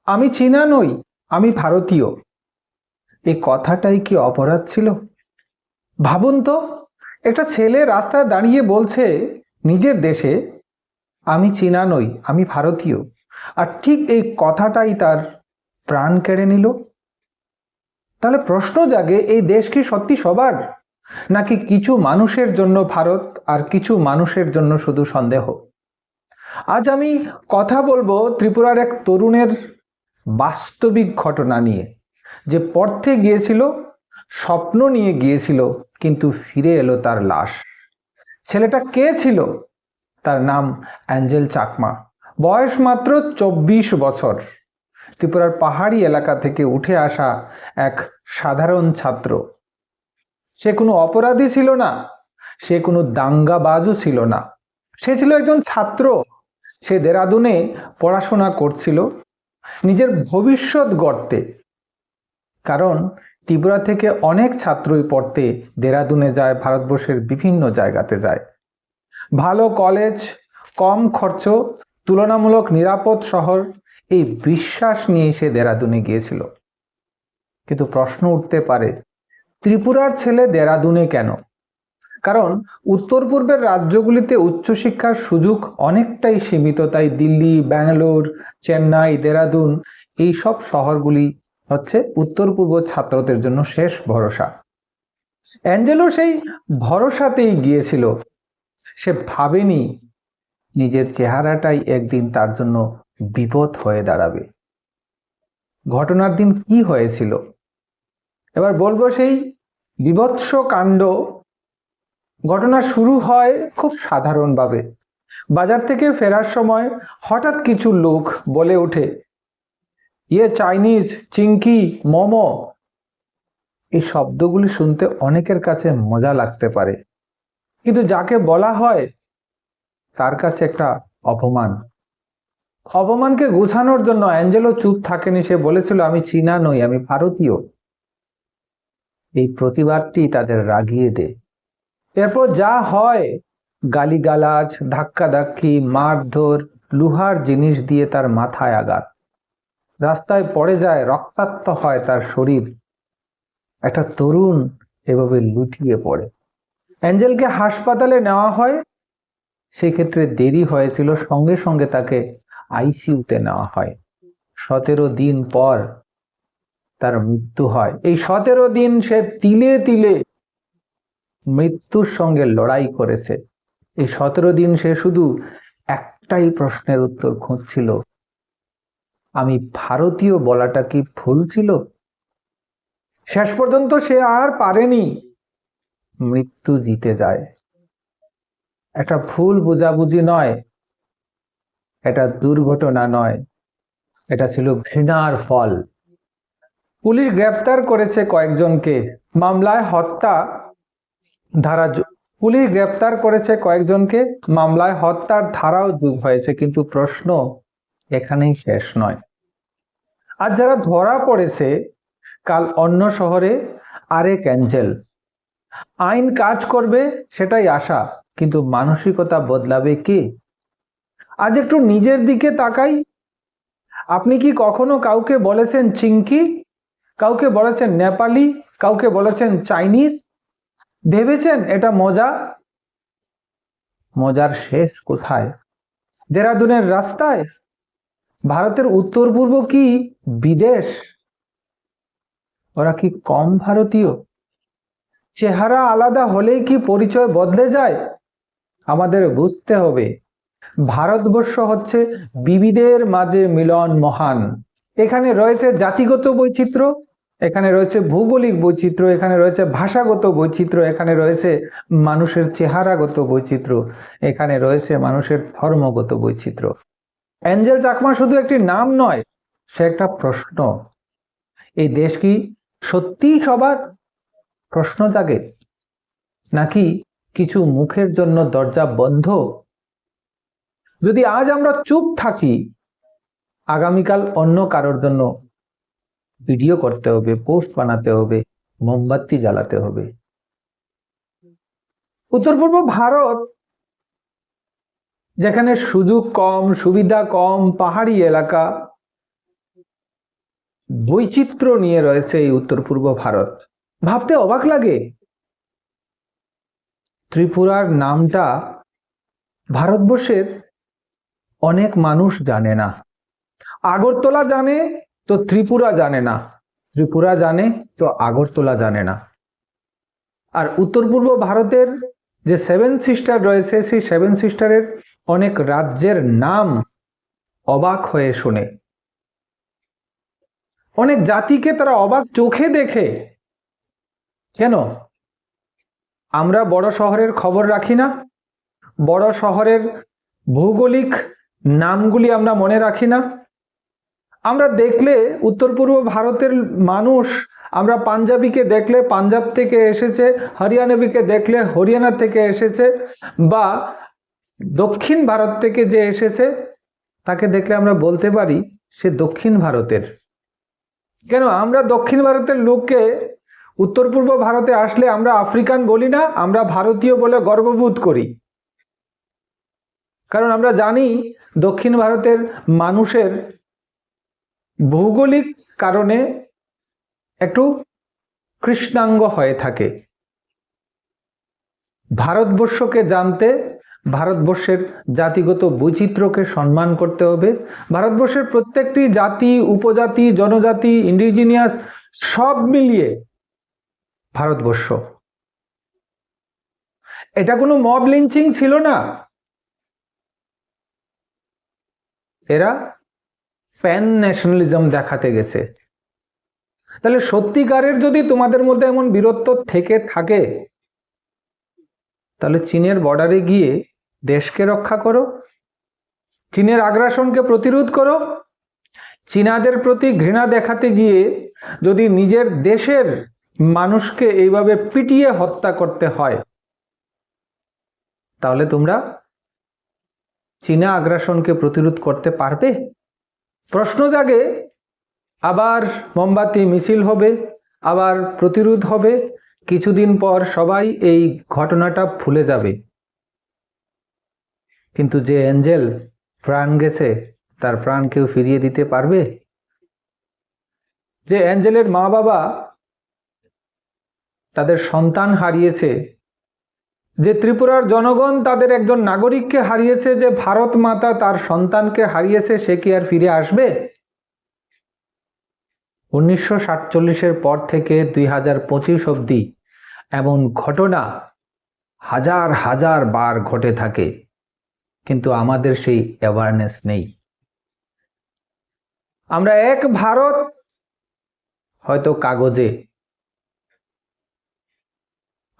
আমি চীনা নই, আমি ভারতীয়, এই কথাটাই কি অপরাধ ছিল? ভাবুন তো, একটা ছেলে রাস্তায় দাঁড়িয়ে বলছে নিজের দেশে আমি চীনা নই, আমি ভারতীয়, আর ঠিক এই কথাটাই তার প্রাণ কেড়ে নিল। তাহলে প্রশ্ন জাগে, এই দেশ কি সত্যি সবার, নাকি কিছু মানুষের জন্য ভারত আর কিছু মানুষের জন্য শুধু সন্দেহ? আজ আমি কথা বলবো ত্রিপুরার এক তরুণের বাস্তবিক ঘটনা নিয়ে, যে পড়তে গিয়েছিল, স্বপ্ন নিয়ে গিয়েছিল, কিন্তু ফিরে এলো তার লাশ। ছেলেটা কে ছিল? তার নাম অ্যাঞ্জেল চাকমা। বয়স মাত্র 24 বছর। ত্রিপুরার পাহাড়ি এলাকা থেকে উঠে আসা এক সাধারণ ছাত্র। সে কোনো অপরাধী ছিল না, সে কোনো দাঙ্গাবাজও ছিল না। সে ছিল একজন ছাত্র। সে দেরাদুনে পড়াশোনা করছিল নিজের ভবিষ্যৎ গড়তে। কারণ ত্রিপুরা থেকে অনেক ছাত্রই পড়তে দেরাদুনে যায়, ভারতবর্ষের বিভিন্ন জায়গাতে যায়। ভালো কলেজ, কম খরচ, তুলনামূলক নিরাপদ শহর, এই বিশ্বাস নিয়ে সে দেরাদুনে গিয়েছিল। কিন্তু প্রশ্ন উঠতে পারে, ত্রিপুরার ছেলে দেরাদুনে কেন? কারণ উত্তর পূর্বের রাজ্যগুলিতে উচ্চশিক্ষার সুযোগ অনেকটাই সীমিত, তাই দিল্লি, ব্যাঙ্গালোর, চেন্নাই, দেরাদুন এই সব শহরগুলি হচ্ছে উত্তর পূর্ব ছাত্রদের জন্য শেষ ভরসা। অ্যাঞ্জেলো সেই ভরসাতেই গিয়েছিল। সে ভাবেনি নিজের চেহারাটাই একদিন তার জন্য বিপদ হয়ে দাঁড়াবে। ঘটনার দিন কি হয়েছিল এবার বলবো। সেই বীভৎস কাণ্ড। ঘটনা শুরু হয় খুব সাধারণভাবে। বাজার থেকে ফেরার সময় হঠাৎ কিছু লোক বলে ওঠে, ইয়ে চাইনিজ, চিংকি, মোমো। এই শব্দগুলি শুনতে অনেকের কাছে মজা লাগতে পারে, কিন্তু যাকে বলা হয় তার কাছে একটা অপমান। অপমানকে গোছানোর জন্য অ্যাঞ্জেলো চুপ থাকেনি। সে বলেছিল, আমি চীনা নই, আমি ভারতীয়। এই প্রতিবাদটি তাদের রাগিয়ে দেয়। এরপর যা হয়, গালিগালাজ, ধাক্কাধাক্কি, মারধর, লোহার জিনিস দিয়ে তার মাথায় আঘাত, রাস্তায় পড়ে যায়, রক্তাক্ত হয় তার শরীর। একটা তরুণ এভাবে লুটিয়ে পড়ে। অ্যাঞ্জেলকে হাসপাতালে নেওয়া হয়। সেক্ষেত্রে দেরি হয়েছিল, সঙ্গে সঙ্গে তাকে আইসিইউতে নেওয়া হয়। 17 দিন পর তার মৃত্যু হয়। এই 17 দিন সে তিলে তিলে মৃত্যুর সঙ্গে লড়াই করেছে। এই 17 দিন সে শুধু একটাই প্রশ্নের উত্তর খুঁজছিল, আমি ভারতীয় বলাটা কি ভুল ছিল? শেষ পর্যন্ত সে আর পারেনি, মৃত্যু জিতে যায়। একটা ভুল বোঝাবুঝি নয়, এটা দুর্ঘটনা নয়, এটা ছিল ঘৃণার ফল। পুলিশ গ্রেফতার করেছে কয়েকজনকে। মামলায় হত্যা ধারা পুলিশ গ্রেফতার করেছে কয়েকজনকে, মামলায় হত্যার ধারাও যোগ হয়েছে। কিন্তু প্রশ্ন এখানেই শেষ নয়। আজ যারা ধরা পড়েছে, কাল অন্য শহরে আরেক অ্যাঞ্জেল। আইন কাজ করবে সেটাই আশা, কিন্তু মানসিকতা বদলাবে কে? আজ একটু নিজের দিকে তাকাই। আপনি কি কখনো কাউকে বলেছেন চিংকি, কাউকে বলেছেন নেপালি, কাউকে বলেছেন চাইনিজ? ভেবেছেন এটা মজা? মজার শেষ কোথায়? দেরাদুনের রাস্তায়? ভারতের উত্তর পূর্ব কি বিদেশ? ওরা কি কম ভারতীয়? চেহারা আলাদা হলেই কি পরিচয় বদলে যায়? আমাদের বুঝতে হবে, ভারতবর্ষ হচ্ছে বিবিধের মাঝে মিলন মহান। এখানে রয়েছে জাতিগত বৈচিত্র্য, এখানে রয়েছে ভৌগোলিক বৈচিত্র্য, এখানে রয়েছে ভাষাগত বৈচিত্র্য, এখানে রয়েছে মানুষের চেহারাগত বৈচিত্র্য, এখানে রয়েছে মানুষের ধর্মগত বৈচিত্র্য। অ্যাঞ্জেল চাকমা শুধু একটি নাম নয়, সে একটা প্রশ্ন। এই দেশ কি সত্যিই সবার? প্রশ্ন জাগে। নাকি কিছু মুখের জন্য দরজা বন্ধ? যদি আজ আমরা চুপ থাকি, আগামীকাল অন্য কারোর জন্য ভিডিও করতে হবে, পোস্ট বানাতে হবে, মোমবাতি জ্বালাতে হবে। উত্তর পূর্ব ভারত, যেখানে সুযোগ কম, সুবিধা কম, পাহাড়ি এলাকা, বৈচিত্র্য নিয়ে রয়েছে এই উত্তর পূর্ব ভারত। ভাবতে অবাক লাগে, ত্রিপুরার নামটা ভারতবর্ষের অনেক মানুষ জানে না। আগরতলা জানে তো ত্রিপুরা জানে না, ত্রিপুরা জানে তো আগরতলা জানে না। আর উত্তর পূর্ব ভারতের যে সেভেন সিস্টার রয়েছে, সেই সেভেন সিস্টারের অনেক রাজ্যের নাম অবাক হয়ে শোনে। অনেক জাতিকে তারা অবাক চোখে দেখে। কেন? আমরা বড় শহরের খবর রাখি না, বড় শহরের ভৌগোলিক নামগুলি আমরা মনে রাখি না। আমরা দেখলে উত্তর পূর্ব ভারতের মানুষ, আমরা পাঞ্জাবিকে দেখলে পাঞ্জাব থেকে এসেছে, হরিয়ানাবিকে দেখলে হরিয়ানা থেকে এসেছে, বা দক্ষিণ ভারত থেকে যে এসেছে তাকে দেখলে আমরা বলতে পারি সে দক্ষিণ ভারতের। কেন আমরা দক্ষিণ ভারতের লোককে উত্তর পূর্ব ভারতে আসলে আমরা আফ্রিকান বলি না, আমরা ভারতীয় বলে গর্ববোধ করি। কারণ আমরা জানি দক্ষিণ ভারতের মানুষের ভৌগোলিক কারণে একটু কৃষ্ণাঙ্গ হয়ে থাকে। ভারতবর্ষকে জানতে ভারতবর্ষের জাতিগত বৈচিত্র্যকে সম্মান করতে হবে। ভারতবর্ষের প্রত্যেকটি জাতি, উপজাতি, জনজাতি, ইন্ডিজিনিয়াস সব মিলিয়ে ভারতবর্ষ। এটা কোনো মব লিঞ্চিং ছিল না, এরা প্যান ন্যাশনালিজম দেখাতে গেছে। তাহলে সত্যিকারের যদি তোমাদের মধ্যে এমন বীরত্ব থেকে থাকে, তাহলে চীনের বর্ডারে গিয়ে দেশকে রক্ষা করো, চীনের আগ্রাসনকে প্রতিরোধ করো। চীনাদের প্রতি ঘৃণা দেখাতে গিয়ে যদি নিজের দেশের মানুষকে এইভাবে পিটিয়ে হত্যা করতে হয়, তাহলে তোমরা চীনা আগ্রাসনকে প্রতিরোধ করতে পারবে? প্রশ্ন জাগে। আবার মোমবাতি মিছিল হবে, আবার প্রতিরোধ হবে, কিছুদিন পর সবাই এই ঘটনাটা ভুলে যাবে। কিন্তু যে এঞ্জেল প্রাণ গেছে তার প্রাণ কেউ ফিরিয়ে দিতে পারবে? যে এঞ্জেলের মা বাবা তাদের সন্তান হারিয়েছে, যে ত্রিপুরার জনগণ তাদের একজন নাগরিককে হারিয়েছে, যে ভারত মাতা তার সন্তানকে হারিয়েছে, সে কি আর ফিরে আসবে? 1947-এর পর থেকে 2025 অবধি এমন ঘটনা হাজার হাজার বার ঘটে থাকে, কিন্তু আমাদের সেই অ্যাওয়ারনেস নেই। আমরা এক ভারত হয়তো কাগজে,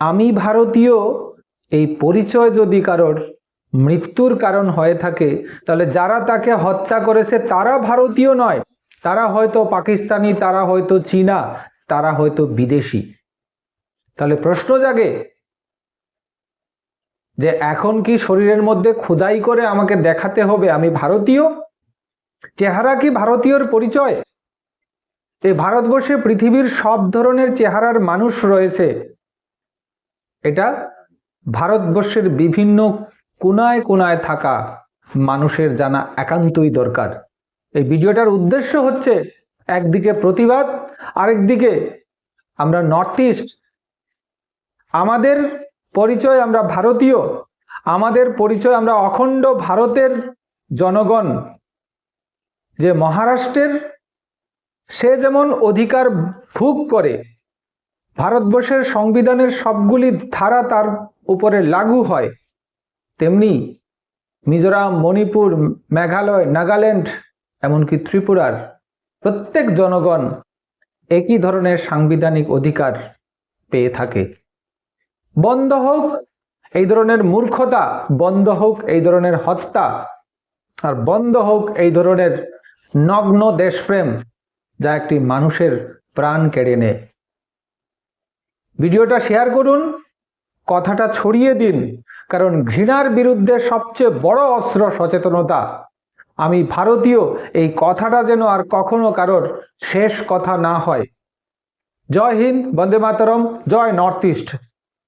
আমি ভারতীয় এই পরিচয় যদি কারোর মৃত্যুর কারণ হয়ে থাকে, তাহলে যারা তাকে হত্যা করেছে তারা ভারতীয় নয়, তারা হয়তো পাকিস্তানি, তারা হয়তো চীনা, তারা হয়তো বিদেশি। তাহলে প্রশ্ন জাগে যে এখন কি শরীরের মধ্যে খোদাই করে আমাকে দেখাতে হবে আমি ভারতীয়? চেহারা কি ভারতীয়র পরিচয়? এই ভারতবর্ষে পৃথিবীর সব ধরনের চেহারার মানুষ রয়েছে, এটা ভারতবর্ষের বিভিন্ন কোনায় কোনায় থাকা মানুষের জানা একান্তই দরকার। এই ভিডিওটার উদ্দেশ্য হচ্ছে একদিকে প্রতিবাদ, আরেকদিকে আমরা নর্থ ইস্ট, আমাদের পরিচয় আমরা ভারতীয়, আমাদের পরিচয় আমরা অখণ্ড ভারতের জনগণ। যে মহারাষ্ট্রের সে যেমন অধিকার ভোগ করে, ভারতবর্ষের সংবিধানের সবগুলি ধারা তার উপরে লাগু হয়, তেমনি মিজোরাম, মণিপুর, মেঘালয়, নাগাল্যান্ড, এমনকি ত্রিপুরার প্রত্যেক জনগণ একই ধরনের সাংবিধানিক অধিকার পেয়ে থাকে। বন্ধ হোক এই ধরনের মূর্খতা, বন্ধ হোক এই ধরনের হত্যা, আর বন্ধ হোক এই ধরনের নগ্ন দেশপ্রেম যা একটি মানুষের প্রাণ কেড়ে নেয়। ভিডিওটা শেয়ার করুন, কথাটা ছড়িয়ে দিন, কারণ ঘৃণার বিরুদ্ধে সবচেয়ে বড় অস্ত্র সচেতনতা। আমি ভারতীয় এই কথাটা যেন আর কখনো কারোর শেষ কথা না হয়। জয় হিন্দ, বন্দে মাতরম, জয় নর্থ ইস্ট।